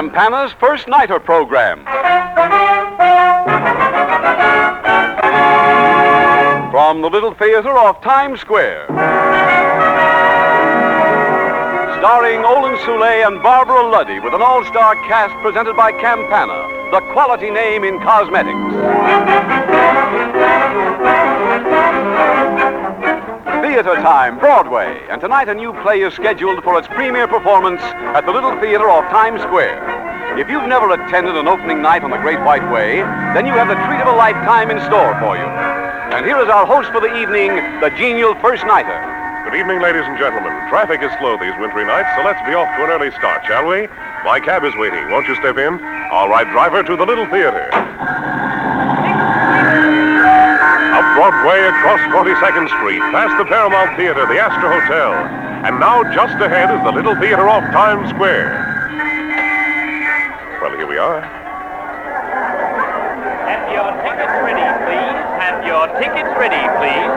Campana's First Nighter program. From the Little Theater off Times Square. Starring Olan, Soule, and Barbara Luddy with an all-star cast presented by Campana, the quality name in cosmetics. Theater Time, Broadway, and tonight a new play is scheduled for its premiere performance at the Little Theater off Times Square. If you've never attended an opening night on the Great White Way, then you have the treat of a lifetime in store for you. And here is our host for the evening, the genial First Nighter. Good evening, ladies and gentlemen. Traffic is slow these wintry nights, so let's be off to an early start, shall we? My cab is waiting. Won't you step in? All right, driver, to the Little Theater. Up Broadway, across 42nd Street, past the Paramount Theater, the Astor Hotel. And now, just ahead is the Little Theater off Times Square. Well, here we are. Have your tickets ready, please. Have your tickets ready, please.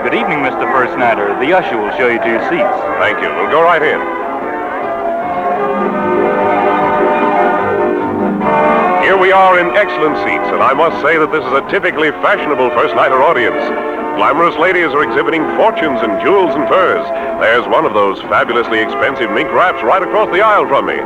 Good evening, Mr. First Nighter. The usher will show you to your seats. Thank you. We'll go right in. Here we are in excellent seats, and I must say that this is a typically fashionable First Nighter audience. Glamorous ladies are exhibiting fortunes in jewels and furs. There's one of those fabulously expensive mink wraps right across the aisle from me.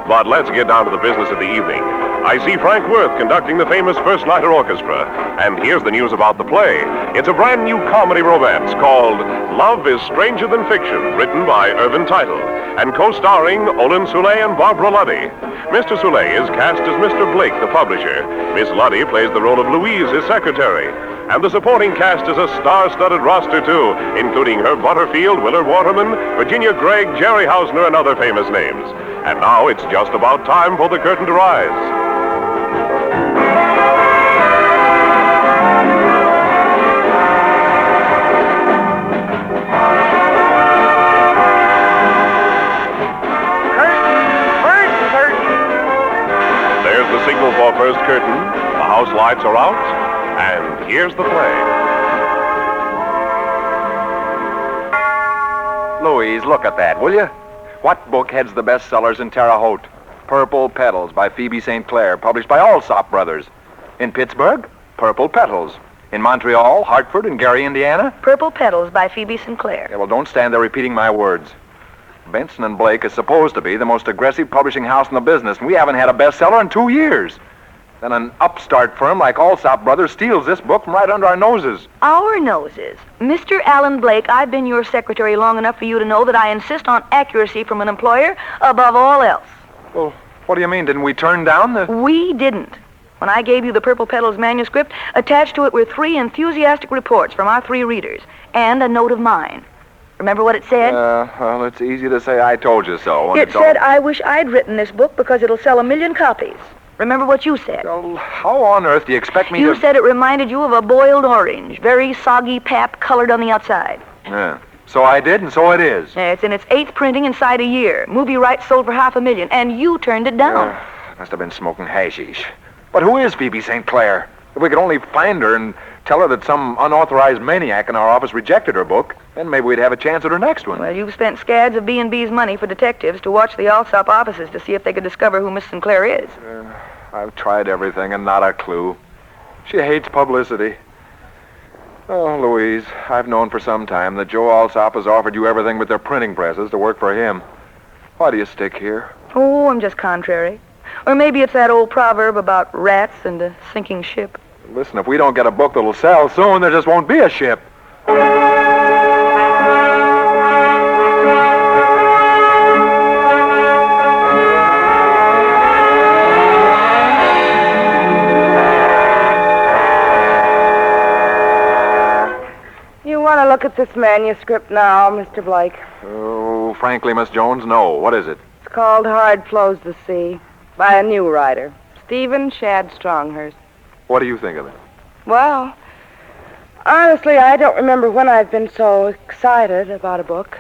But let's get down to the business of the evening. I see Frank Worth conducting the famous First Nighter Orchestra. And here's the news about the play. It's a brand new comedy romance called Love is Stranger Than Fiction, written by Irvin Teitel, and co-starring Olan, Soule, and Barbara Luddy. Mr. Soule is cast as Mr. Blake, the publisher. Miss Luddy plays the role of Louise, his secretary. And the supporting cast is a star-studded roster, too, including Herb Butterfield, Willard Waterman, Virginia Gregg, Jerry Hausner, and other famous names. And now it's just about time for the curtain to rise. Signal for first curtain. The house lights are out, and here's the play. Louise, look at that, will you? What book heads the bestsellers in Terre Haute? Purple Petals by Phoebe St. Clair, published by Alsop Brothers. In Pittsburgh, Purple Petals. In Montreal, Hartford, and Gary, Indiana, Purple Petals by Phoebe St. Clair. Yeah, well, don't stand there repeating my words. Benson and Blake is supposed to be the most aggressive publishing house in the business, and we haven't had a bestseller in 2 years. Then an upstart firm like Alsop Brothers steals this book from right under our noses. Our noses? Mr. Alan Blake, I've been your secretary long enough for you to know that I insist on accuracy from an employer above all else. Well, what do you mean? Didn't we turn down the... We didn't. When I gave you the Purple Petals manuscript, attached to it were 3 enthusiastic reports from our 3 readers, and a note of mine. Remember what it said? Well, it's easy to say I told you so. It said, I wish I'd written this book because it'll sell 1 million copies. Remember what you said? Well, how on earth do you expect me to... You said it reminded you of a boiled orange, very soggy pap colored on the outside. Yeah, so I did, and so it is. Yeah, it's in its 8th printing inside a year. Movie rights sold for $500,000, and you turned it down. Must have been smoking hashish. But who is Phoebe St. Clair? If we could only find her and tell her that some unauthorized maniac in our office rejected her book, then maybe we'd have a chance at her next one. Well, you've spent scads of B&B's money for detectives to watch the Alsop offices to see if they could discover who Miss Sinclair is. I've tried everything and not a clue. She hates publicity. Oh, Louise, I've known for some time that Joe Alsop has offered you everything but their printing presses to work for him. Why do you stick here? Oh, I'm just contrary. Or maybe it's that old proverb about rats and a sinking ship. Listen, if we don't get a book that'll sell soon, there just won't be a ship. You want to look at this manuscript now, Mr. Blake? Oh, frankly, Miss Jones, no. What is it? It's called Hard Flows the Sea, by a new writer, Stephen Shad Stronghurst. What do you think of it? Well, honestly, I don't remember when I've been so excited about a book.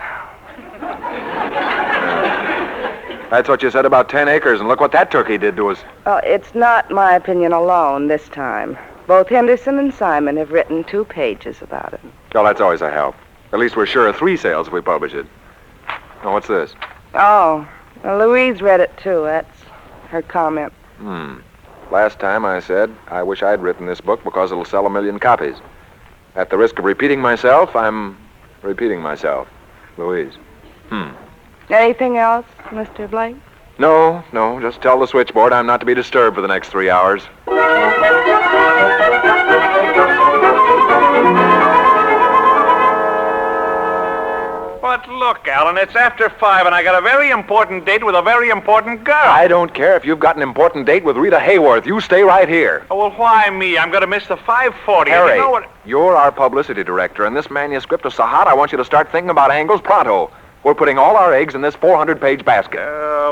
That's what you said about 10 acres, and look what that turkey did to us. Well, it's not my opinion alone this time. Both Henderson and Simon have written 2 pages about it. Well, that's always a help. At least we're sure of 3 sales if we publish it. Now, what's this? Oh, well, Louise read it, too. her comment. Last time I said I wish I'd written this book because it'll sell 1 million copies. At the risk of repeating myself, I'm repeating myself. Louise. Anything else, Mr. Blake? No. Just tell the switchboard I'm not to be disturbed for the next 3 hours. But look, Alan, it's after 5, and I got a very important date with a very important girl. I don't care if you've got an important date with Rita Hayworth. You stay right here. Oh, well, why me? I'm going to miss the 5:40. Harry, You know what? you're our publicity director, and this manuscript is so hot I want you to start thinking about angles pronto. We're putting all our eggs in this 400-page basket.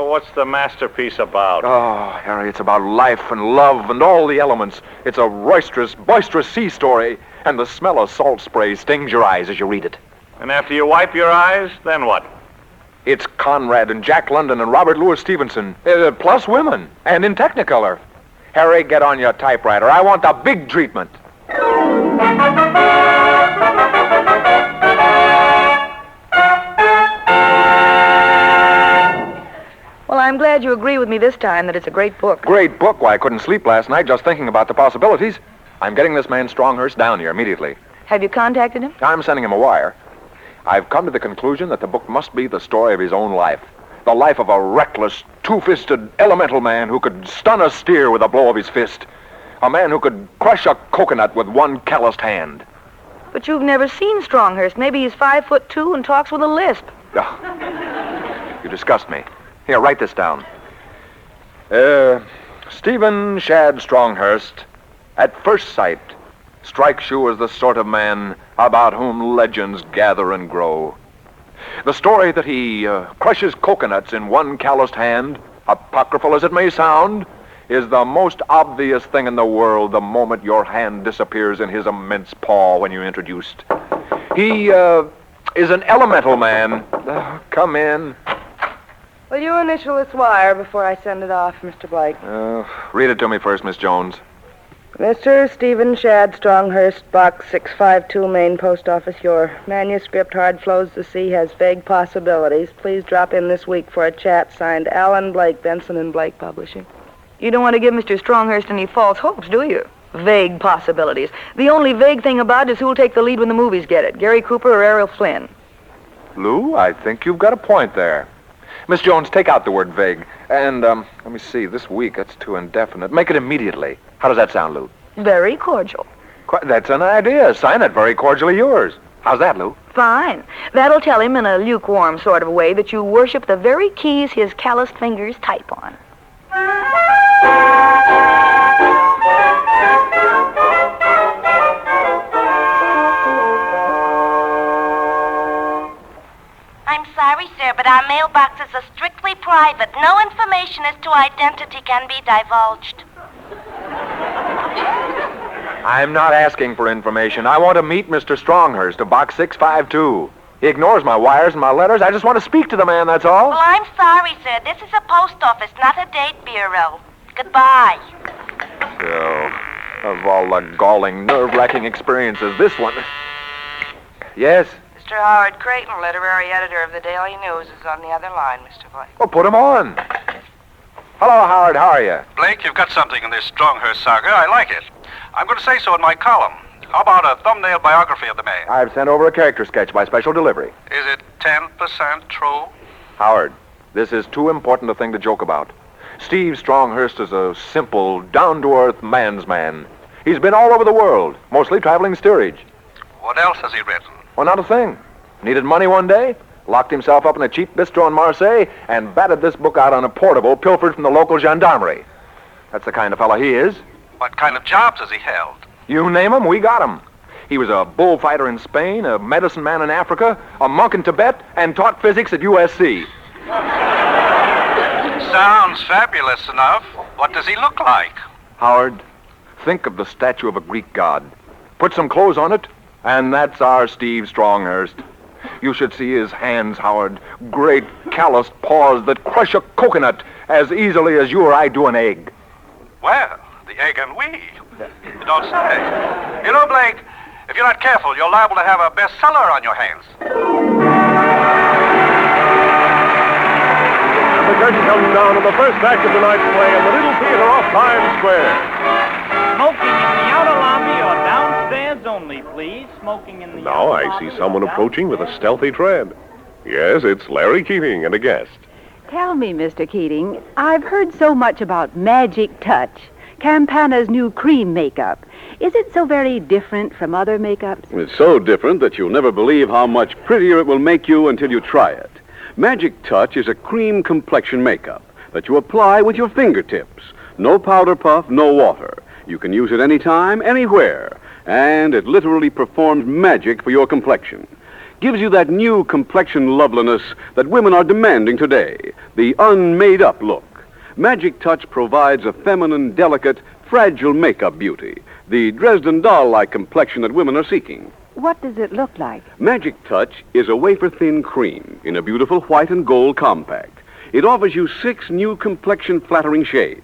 What's the masterpiece about? Oh, Harry, it's about life and love and all the elements. It's a roisterous, boisterous sea story, and the smell of salt spray stings your eyes as you read it. And after you wipe your eyes, then what? It's Conrad and Jack London and Robert Louis Stevenson, plus women, and in Technicolor. Harry, get on your typewriter. I want the big treatment. Well, I'm glad you agree with me this time that it's a great book. Great book. Why, I couldn't sleep last night just thinking about the possibilities. I'm getting this man Stronghurst down here immediately. Have you contacted him? I'm sending him a wire. I've come to the conclusion that the book must be the story of his own life. The life of a reckless, two-fisted, elemental man who could stun a steer with a blow of his fist. A man who could crush a coconut with one calloused hand. But you've never seen Stronghurst. Maybe he's 5'2" and talks with a lisp. You disgust me. Here, write this down. Stephen Shad Stronghurst, at first sight, strikes you as the sort of man about whom legends gather and grow. The story that he crushes coconuts in one calloused hand, apocryphal as it may sound, is the most obvious thing in the world the moment your hand disappears in his immense paw when you're introduced. He is an elemental man. Come in. Will you initial this wire before I send it off, Mr. Blake? Read it to me first, Miss Jones. Mr. Stephen Shad Stronghurst, Box 652, Main Post Office. Your manuscript, Hard Flows the Sea, has vague possibilities. Please drop in this week for a chat. Signed, Alan Blake, Benson and Blake Publishing. You don't want to give Mr. Stronghurst any false hopes, do you? Vague possibilities. The only vague thing about it is who'll take the lead when the movies get it, Gary Cooper or Errol Flynn. Lou, I think you've got a point there. Miss Jones, take out the word vague. And, let me see, this week, that's too indefinite. Make it immediately. How does that sound, Lou? Very cordial. That's an idea. Sign it, very cordially yours. How's that, Lou? Fine. That'll tell him in a lukewarm sort of way that you worship the very keys his calloused fingers type on. I'm sorry, sir, but our mailboxes are strictly private. No information as to identity can be divulged. I'm not asking for information. I want to meet Mr. Stronghurst of Box 652. He ignores my wires and my letters. I just want to speak to the man, that's all. Well, I'm sorry, sir. This is a post office, not a date bureau. Goodbye. So, of all the galling, nerve-wracking experiences, this one... Yes? Mr. Howard Creighton, literary editor of the Daily News, is on the other line, Mr. Blake. Well, put him on. Hello, Howard. How are you? Blake, you've got something in this Stronghurst saga. I like it. I'm going to say so in my column. How about a thumbnail biography of the man? I've sent over a character sketch by special delivery. Is it 10% true? Howard, this is too important a thing to joke about. Steve Stronghurst is a simple, down-to-earth man's man. He's been all over the world, mostly traveling steerage. What else has he written? Well, not a thing. Needed money one day, locked himself up in a cheap bistro in Marseille, and batted this book out on a portable pilfered from the local gendarmerie. That's the kind of fellow he is. What kind of jobs has he held? You name him, we got him. He was a bullfighter in Spain, a medicine man in Africa, a monk in Tibet, and taught physics at USC. Sounds fabulous enough. What does he look like? Howard, think of the statue of a Greek god. Put some clothes on it, and that's our Steve Stronghurst. You should see his hands, Howard. Great calloused paws that crush a coconut as easily as you or I do an egg. Well, the egg and we. You don't say. You know, Blake, if you're not careful, you're liable to have a bestseller on your hands. The curtain comes down to the first act of tonight's play in the Little Theater off Times Square. Smoking in the outer lobby or downstairs only, please. Smoking in the Now outer I lobby see or someone approaching with a stealthy tread. Yes, it's Larry Keating and a guest. Tell me, Mr. Keating, I've heard so much about Magic Touch, Campana's new cream makeup. Is it so very different from other makeups? It's so different that you'll never believe how much prettier it will make you until you try it. Magic Touch is a cream complexion makeup that you apply with your fingertips. No powder puff, no water. You can use it anytime, anywhere. And it literally performs magic for your complexion. Gives you that new complexion loveliness that women are demanding today, the unmade-up look. Magic Touch provides a feminine, delicate, fragile makeup beauty, the Dresden doll-like complexion that women are seeking. What does it look like? Magic Touch is a wafer-thin cream in a beautiful white and gold compact. It offers you 6 new complexion-flattering shades.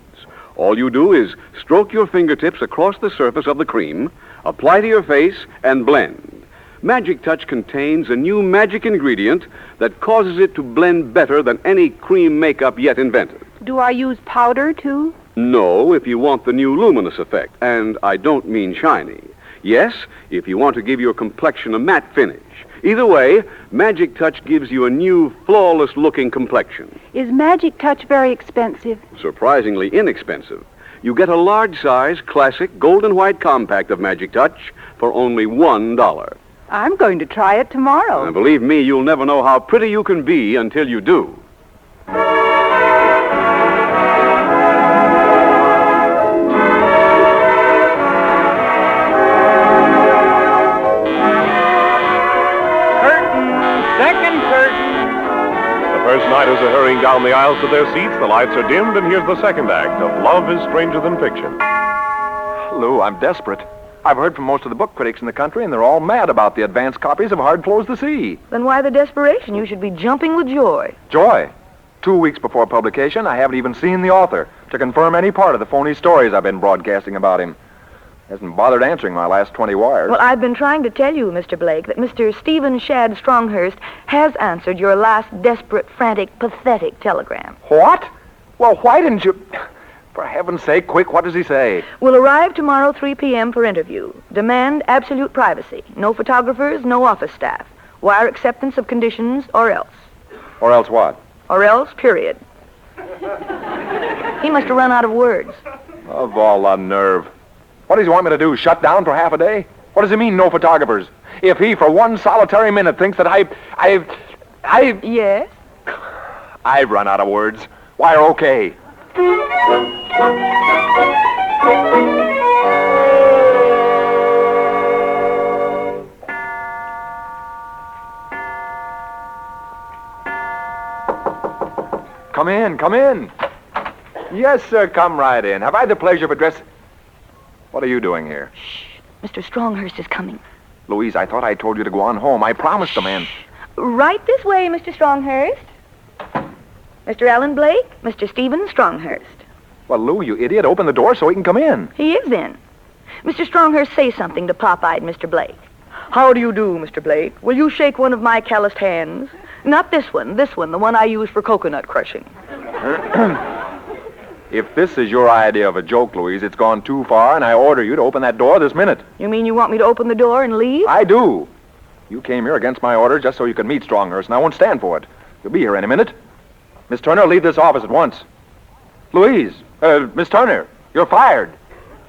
All you do is stroke your fingertips across the surface of the cream, apply to your face, and blend. Magic Touch contains a new magic ingredient that causes it to blend better than any cream makeup yet invented. Do I use powder, too? No, if you want the new luminous effect, and I don't mean shiny. Yes, if you want to give your complexion a matte finish. Either way, Magic Touch gives you a new, flawless-looking complexion. Is Magic Touch very expensive? Surprisingly inexpensive. You get a large-size, classic, gold and white compact of Magic Touch for only $1. I'm going to try it tomorrow. And believe me, you'll never know how pretty you can be until you do. Second curtain. The first nighters are hurrying down the aisles to their seats. The lights are dimmed, and here's the second act of Love is Stranger Than Fiction. Lou, I'm desperate. I've heard from most of the book critics in the country, and they're all mad about the advance copies of Hard Flows the Sea. Then why the desperation? You should be jumping with joy. Joy. 2 weeks before publication, I haven't even seen the author to confirm any part of the phony stories I've been broadcasting about him. Hasn't bothered answering my last 20 wires. Well, I've been trying to tell you, Mr. Blake, that Mr. Stephen Shad Stronghurst has answered your last desperate, frantic, pathetic telegram. What? Well, why didn't you... For heaven's sake, quick, what does he say? Will arrive tomorrow 3 p.m. for interview. Demand absolute privacy. No photographers, no office staff. Wire acceptance of conditions, or else. Or else what? Or else, period. He must have run out of words. Of all the nerve. What does he want me to do, shut down for half a day? What does he mean, no photographers? If he, for one solitary minute, thinks that Yes? I've run out of words. Wire okay. Come in, come in. Yes, sir, come right in. Have I the pleasure of addressing... What are you doing here? Shh. Mr. Stronghurst is coming. Louise, I thought I told you to go on home. I promised the man. Right this way, Mr. Stronghurst. Mr. Alan Blake, Mr. Stephen Stronghurst. Well, Lou, you idiot, open the door so he can come in. He is in. Mr. Stronghurst, say something to pop-eyed Mr. Blake. How do you do, Mr. Blake? Will you shake one of my calloused hands? Not this one, the one I use for coconut crushing. If this is your idea of a joke, Louise, it's gone too far, and I order you to open that door this minute. You mean you want me to open the door and leave? I do. You came here against my orders just so you could meet Stronghurst, and I won't stand for it. You'll be here any minute. Miss Turner, leave this office at once. Louise, Miss Turner, you're fired.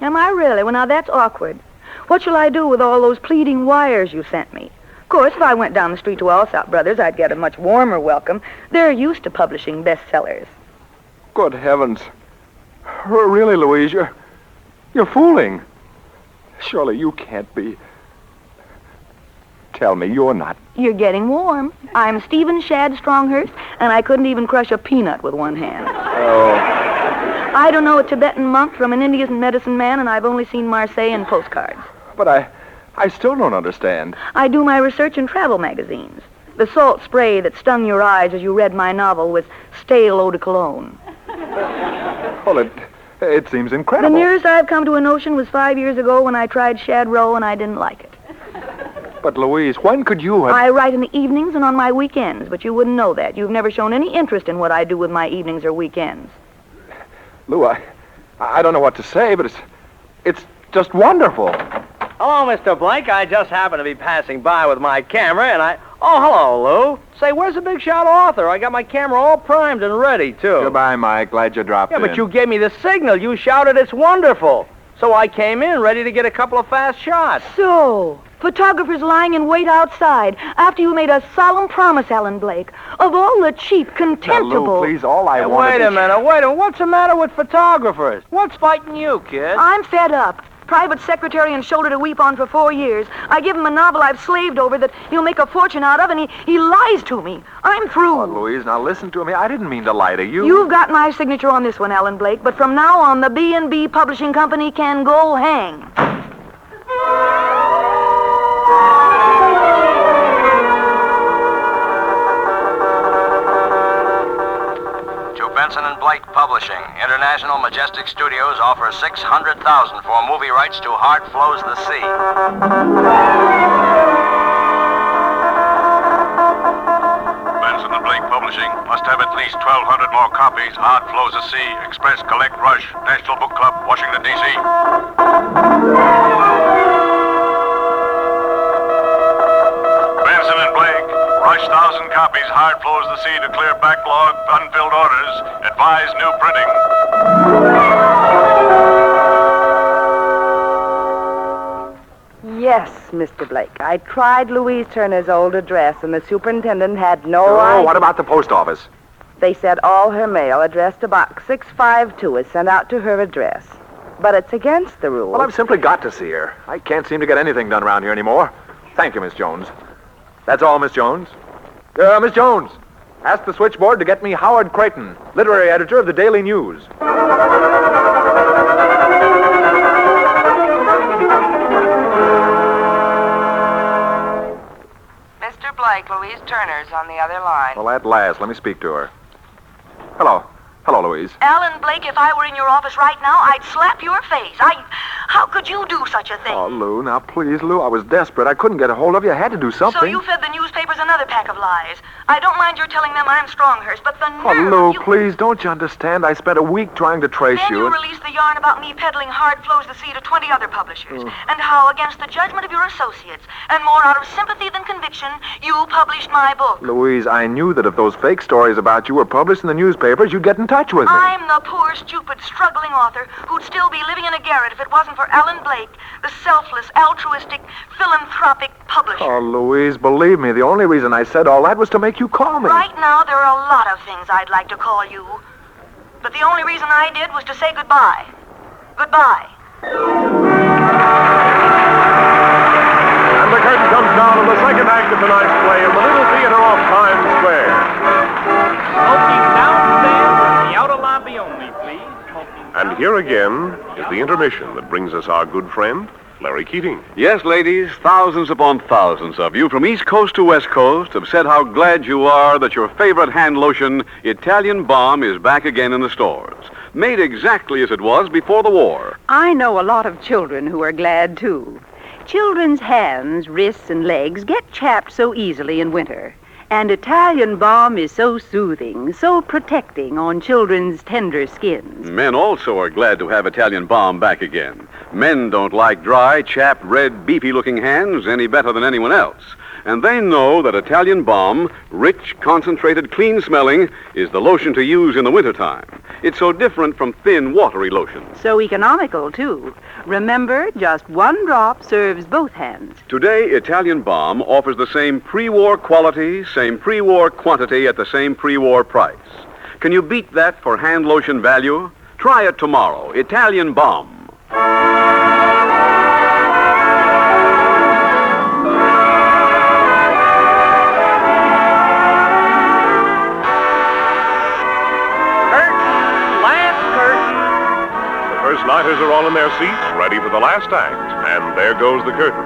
Am I really? Well, now that's awkward. What shall I do with all those pleading wires you sent me? Of course, if I went down the street to Alsop Brothers, I'd get a much warmer welcome. They're used to publishing bestsellers. Good heavens. Really, Louise, you're fooling. Surely you can't be... Tell me you're not. You're getting warm. I'm Stephen Shad Stronghurst, and I couldn't even crush a peanut with one hand. Oh. I don't know a Tibetan monk from an Indian medicine man, and I've only seen Marseille in postcards. But I still don't understand. I do my research in travel magazines. The salt spray that stung your eyes as you read my novel was stale eau de cologne. Well, it seems incredible. The nearest I've come to a notion was 5 years ago when I tried Shad Roe, and I didn't like it. But, Louise, when could you have... I write in the evenings and on my weekends, but you wouldn't know that. You've never shown any interest in what I do with my evenings or weekends. Lou, I don't know what to say, but it's just wonderful. Hello, Mr. Blake. I just happened to be passing by with my camera, and Oh, hello, Lou. Say, where's the big shot author? I got my camera all primed and ready, too. Goodbye, Mike. Glad you dropped in. Yeah, but you gave me the signal. You shouted it's wonderful. So I came in ready to get a couple of fast shots. So, photographers lying in wait outside after you made a solemn promise, Alan Blake, of all the cheap, contemptible... Now, Lou, please, all I wanted Wait a minute. What's the matter with photographers? What's fighting you, kid? I'm fed up. Private secretary and shoulder to weep on for 4 years. I give him a novel I've slaved over that he'll make a fortune out of, and he lies to me. I'm through. Oh, Louise, now listen to me. I didn't mean to lie to you. You've got my signature on this one, Alan Blake, but from now on, the B&B Publishing Company can go hang. Benson & Blake Publishing. International Majestic Studios offers $600,000 for movie rights to Heart Flows the Sea. Benson & Blake Publishing must have at least 1,200 more copies. Heart Flows the Sea, Express, Collect, Rush, National Book Club, Washington, D.C. Benson & Blake. Rush 1,000 copies, Heart Flows the Sea to clear backlog, unfilled orders. Advise new printing. Yes, Mr. Blake. I tried Louise Turner's old address, and the superintendent had no idea. What about the post office? They said all her mail addressed to Box 652 is sent out to her address. But it's against the rules. Well, I've simply got to see her. I can't seem to get anything done around here anymore. Thank you, Miss Jones. That's all, Miss Jones. Miss Jones, ask the switchboard to get me Howard Creighton, literary editor of the Daily News. Mr. Blake, Louise Turner's on the other line. Well, at last. Let me speak to her. Hello. Hello, Louise. Alan Blake, if I were in your office right now, I'd slap your face. How could you do such a thing? Oh, Lou, now please, Lou. I was desperate. I couldn't get a hold of you. I had to do something. So you fed the newspapers another pack of lies. I don't mind your telling them I'm Stronghurst, but the nerve... Oh, Lou, please, don't you understand? I spent a week trying to trace Then you. you released the yarn about me peddling Heart Flows the Sea to 20 other publishers, and how, against the judgment of your associates, and more out of sympathy than conviction, you published my book. Louise, I knew that if those fake stories about you were published in the newspapers, you'd get in touch with me. I'm the poor, stupid, struggling author who'd still be living in a garret if it wasn't for Alan Blake, the selfless, altruistic, philanthropic publisher. Oh, Louise, believe me, the only reason I said all that was to make you call me. Right now, there are a lot of things I'd like to call you. But the only reason I did was to say goodbye. Goodbye. And the curtain comes down on the second act of tonight's play in the Little Theater off Times Square. Smoking downstairs in the outer lobby only, please. And here again is the intermission that brings us our good friend, Larry Keating. Yes, ladies, thousands upon thousands of you from East Coast to West Coast have said how glad you are that your favorite hand lotion, Italian Balm, is back again in the stores. Made exactly as it was before the war. I know a lot of children who are glad, too. Children's hands, wrists, and legs get chapped so easily in winter. And Italian Balm is so soothing, so protecting on children's tender skins. Men also are glad to have Italian Balm back again. Men don't like dry, chapped, red, beefy-looking hands any better than anyone else. And they know that Italian Balm, rich, concentrated, clean-smelling, is the lotion to use in the wintertime. It's so different from thin, watery lotions. So economical, too. Remember, just one drop serves both hands. Today, Italian Balm offers the same pre-war quality, same pre-war quantity at the same pre-war price. Can you beat that for hand lotion value? Try it tomorrow. Italian Balm. First nighters are all in their seats, ready for the last act. And there goes the curtain.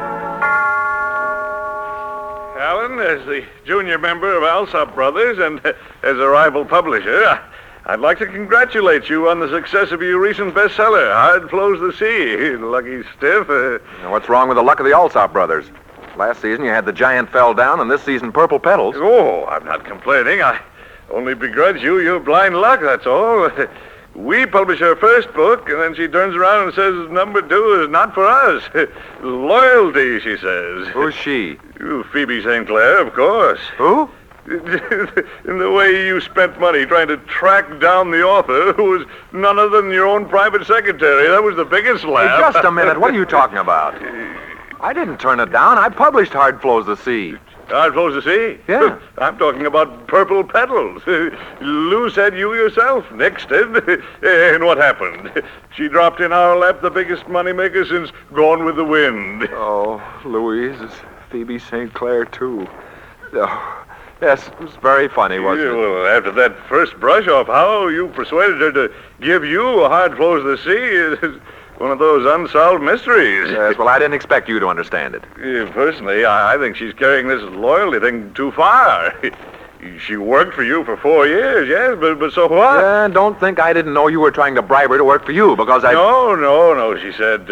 Alan, as the junior member of Alsop Brothers and as a rival publisher, I'd like to congratulate you on the success of your recent bestseller, Heart Flows the Sea. Lucky stiff. Now, what's wrong with the luck of the Alsop brothers? Last season you had The Giant Fell Down, and this season Purple Petals. Oh, I'm not complaining. I only begrudge you your blind luck, that's all. We publish her first book, and then she turns around and says number 2 is not for us. Loyalty, she says. Who's she? Phoebe St. Clair, of course. Who? In the way you spent money trying to track down the author, who was none other than your own private secretary. That was the biggest laugh. Hey, just a minute. What are you talking about? I didn't turn it down. I published Hard Flows the Sea. Hard Flows the Sea? Yeah. I'm talking about Purple Petals. Lou said you yourself nixed it. And what happened? She dropped in our lap the biggest moneymaker since Gone with the Wind. Oh, Louise, it's Phoebe St. Clair, too. Oh. Yes, it was very funny, wasn't it? Well, after that first brush-off, how you persuaded her to give you Hard Flows the Sea is one of those unsolved mysteries. Yes, well, I didn't expect you to understand it. Personally, I think she's carrying this loyalty thing too far. She worked for you for 4 years, yes, but so what? Yeah, don't think I didn't know you were trying to bribe her to work for you, because I... No, she said,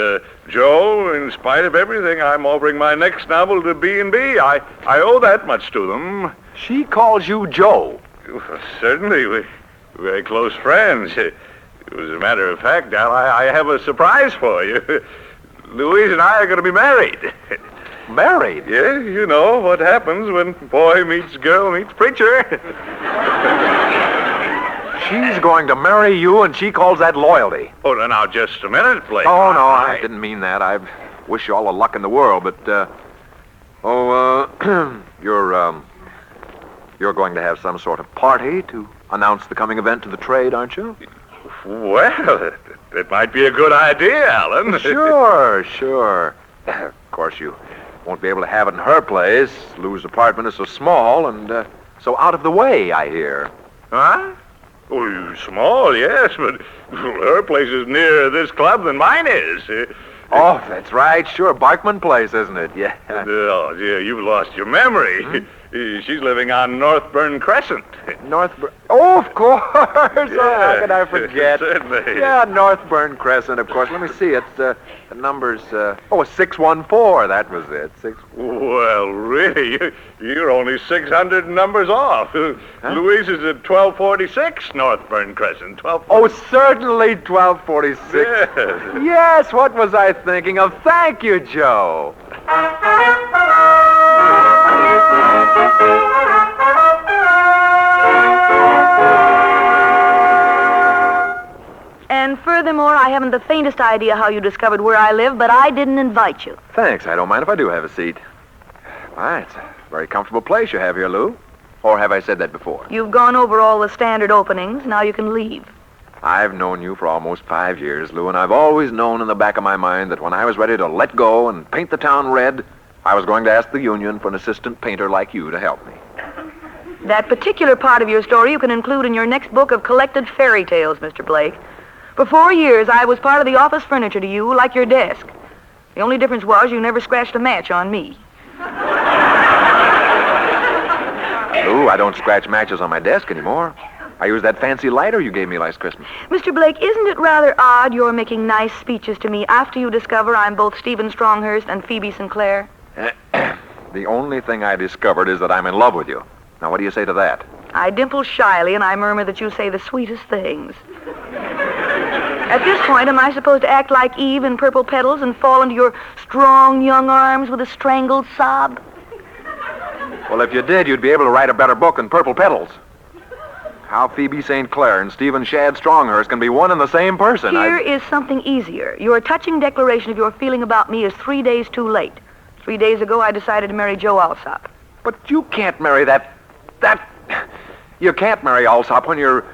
Joe, in spite of everything, I'm offering my next novel to B&B. I owe that much to them. She calls you Joe. Well, certainly, we're very close friends. As a matter of fact, Al, I have a surprise for you. Louise and I are going to be married. Married? Yeah, you know what happens when boy meets girl meets preacher. She's going to marry you, and she calls that loyalty. Oh, now, just a minute, Blake. Oh, no, I didn't mean that. I wish you all the luck in the world, but, you're going to have some sort of party to announce the coming event to the trade, aren't you? Well, it might be a good idea, Alan. Sure. Of course, you won't be able to have it in her place. Lou's apartment is so small and so out of the way, I hear. Huh? Oh, small, yes, but her place is nearer this club than mine is. Oh, that's right. Sure, Barkman Place, isn't it? Yeah. Oh, yeah, you've lost your memory. She's living on Northburn Crescent. Northburn? Oh, of course. Yeah. Oh, how could I forget? Certainly. Yeah, Northburn Crescent, of course. Let me see. It's the number's 614. That was it. Well, really, you're only 600 numbers off. Louise is at 1246 Northburn Crescent. 1246. Oh, certainly 1246. Yes. Yes, what was I thinking of? Thank you, Joe. And furthermore, I haven't the faintest idea how you discovered where I live, but I didn't invite you. Thanks. I don't mind if I do have a seat. It's a very comfortable place you have here, Lou. Or have I said that before? You've gone over all the standard openings. Now you can leave. I've known you for almost 5 years, Lou, and I've always known in the back of my mind that when I was ready to let go and paint the town red, I was going to ask the union for an assistant painter like you to help me. That particular part of your story you can include in your next book of collected fairy tales, Mr. Blake. For 4 years, I was part of the office furniture to you, like your desk. The only difference was you never scratched a match on me. Lou, I don't scratch matches on my desk anymore. I use that fancy lighter you gave me last Christmas. Mr. Blake, isn't it rather odd you're making nice speeches to me after you discover I'm both Stephen Stronghurst and Phoebe Sinclair? The only thing I discovered is that I'm in love with you. Now, what do you say to that? I dimple shyly and I murmur that you say the sweetest things. At this point, am I supposed to act like Eve in Purple Petals and fall into your strong young arms with a strangled sob? Well, if you did, you'd be able to write a better book than Purple Petals. How Phoebe St. Clair and Stephen Shad Stronghurst can be one and the same person. Here is something easier. Your touching declaration of your feeling about me is 3 days too late. 3 days ago, I decided to marry Joe Alsop. But you can't marry You can't marry Alsop when you're...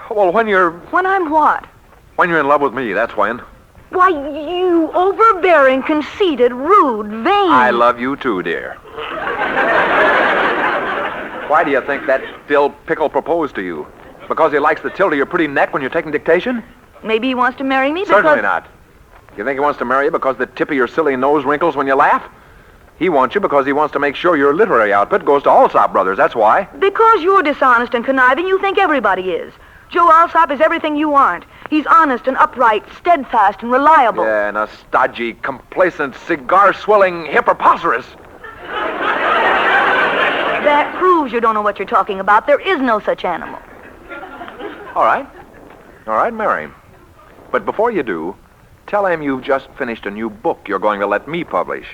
When I'm what? When you're in love with me, that's when. Why, you overbearing, conceited, rude, vain... I love you too, dear. Why do you think that dill pickle proposed to you? Because he likes the tilt of your pretty neck when you're taking dictation? Maybe he wants to marry me because... Certainly not. You think he wants to marry you because the tip of your silly nose wrinkles when you laugh? He wants you because he wants to make sure your literary output goes to Alsop Brothers, that's why. Because you're dishonest and conniving, you think everybody is. Joe Alsop is everything you aren't. He's honest and upright, steadfast and reliable. Yeah, and a stodgy, complacent, cigar-swilling hippopotamus. That proves you don't know what you're talking about. There is no such animal. All right. All right, Mary. But before you do, tell him you've just finished a new book you're going to let me publish.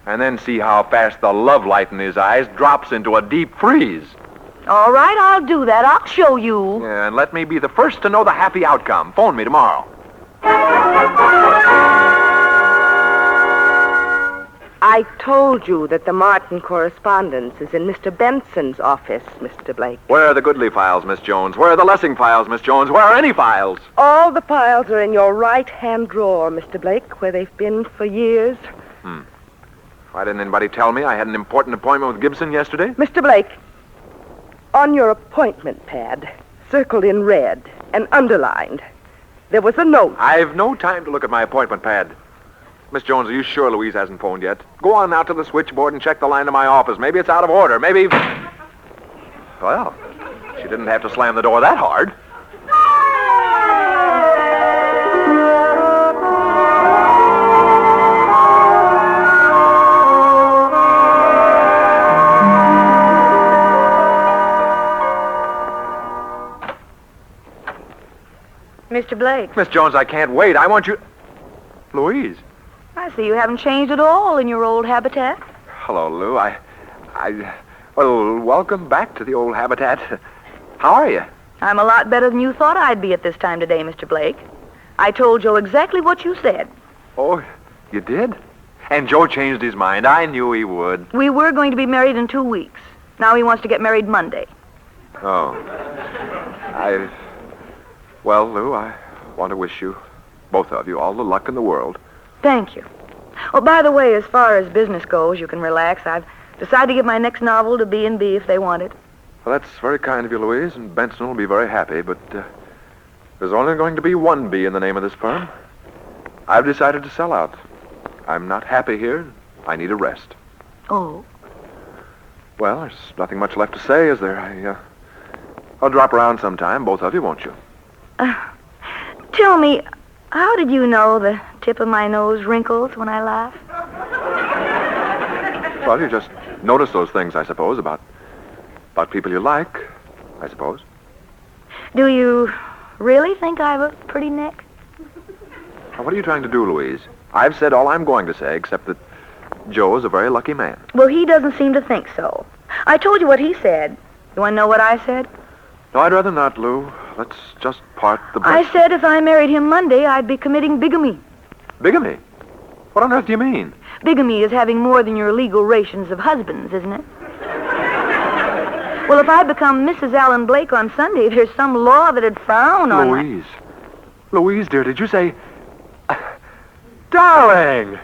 And then see how fast the love light in his eyes drops into a deep freeze. All right, I'll do that. I'll show you. Yeah, and let me be the first to know the happy outcome. Phone me tomorrow. I told you that the Martin correspondence is in Mr. Benson's office, Mr. Blake. Where are the Goodley files, Miss Jones? Where are the Lessing files, Miss Jones? Where are any files? All the files are in your right-hand drawer, Mr. Blake, where they've been for years. Why didn't anybody tell me I had an important appointment with Gibson yesterday? Mr. Blake, on your appointment pad, circled in red and underlined, there was a note. I've no time to look at my appointment pad. Miss Jones, are you sure Louise hasn't phoned yet? Go on out to the switchboard and check the line to my office. Maybe it's out of order. Maybe... Well, she didn't have to slam the door that hard. Mr. Blake. Miss Jones, I can't wait. I want you... Louise. I see you haven't changed at all in your old habitat. Hello, Lou. Well, welcome back to the old habitat. How are you? I'm a lot better than you thought I'd be at this time today, Mr. Blake. I told Joe exactly what you said. Oh, you did? And Joe changed his mind. I knew he would. We were going to be married in 2 weeks. Now he wants to get married Monday. Oh. Well, Lou, I want to wish you, both of you, all the luck in the world. Thank you. Oh, by the way, as far as business goes, you can relax. I've decided to give my next novel to B&B if they want it. Well, that's very kind of you, Louise, and Benson will be very happy, but there's only going to be one B in the name of this firm. I've decided to sell out. I'm not happy here. I need a rest. Oh? Well, there's nothing much left to say, is there? I'll drop around sometime, both of you, won't you? Tell me, how did you know the tip of my nose wrinkles when I laugh? Well, you just notice those things, I suppose, about people you like, I suppose. Do you really think I have a pretty neck? Now, what are you trying to do, Louise? I've said all I'm going to say, except that Joe is a very lucky man. Well, he doesn't seem to think so. I told you what he said. You want to know what I said? No, I'd rather not, Lou. Let's just part the brush. I said if I married him Monday, I'd be committing bigamy. Bigamy? What on earth do you mean? Bigamy is having more than your legal rations of husbands, isn't it? Well, if I become Mrs. Allen Blake on Sunday, there's some law that'd frown on Louise. Louise, dear, did you say... Darling!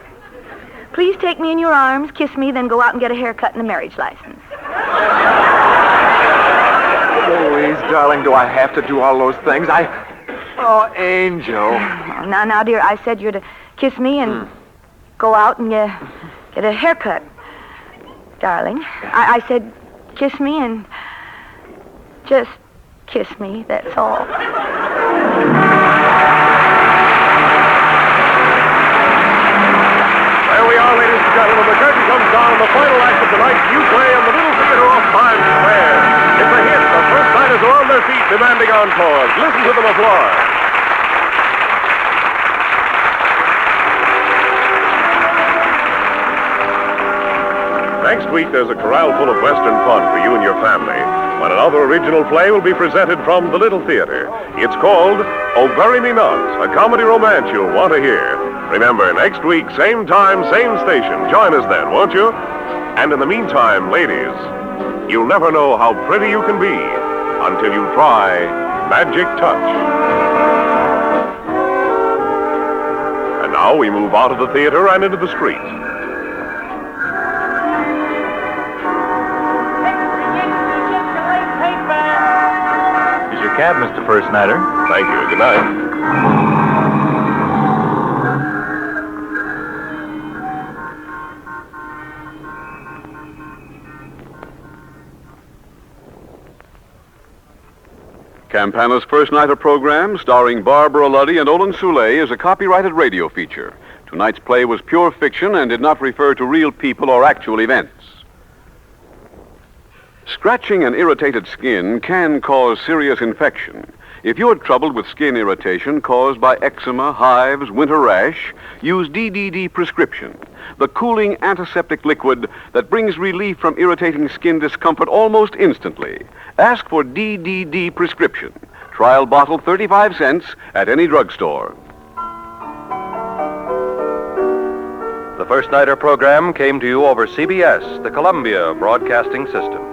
Please take me in your arms, kiss me, then go out and get a haircut and a marriage license. Louise, darling, do I have to do all those things? Oh, Angel. Now, dear, I said you're to kiss me and go out and get a haircut. Darling, I said kiss me and just kiss me, that's all. There we are, ladies and gentlemen. The curtain comes down on the final act of tonight's new play in the Little Theater off Times Square. It's a hit. The first nighters are on their feet demanding encores. Listen to them applaud. Next week, there's a corral full of Western fun for you and your family when another original play will be presented from the Little Theater. It's called Oh Bury Me Not, a comedy romance you'll want to hear. Remember, next week, same time, same station. Join us then, won't you? And in the meantime, ladies, you'll never know how pretty you can be until you try Magic Touch. And now we move out of the theater and into the street. Here's your cab, Mr. First Nighter. Thank you. Good night. Campana's First Nighter program, starring Barbara Luddy and Olan Soule, is a copyrighted radio feature. Tonight's play was pure fiction and did not refer to real people or actual events. Scratching and irritated skin can cause serious infection. If you're troubled with skin irritation caused by eczema, hives, winter rash, use DDD prescription, the cooling antiseptic liquid that brings relief from irritating skin discomfort almost instantly. Ask for DDD prescription. Trial bottle 35 cents at any drugstore. The First Nighter program came to you over CBS, the Columbia Broadcasting System.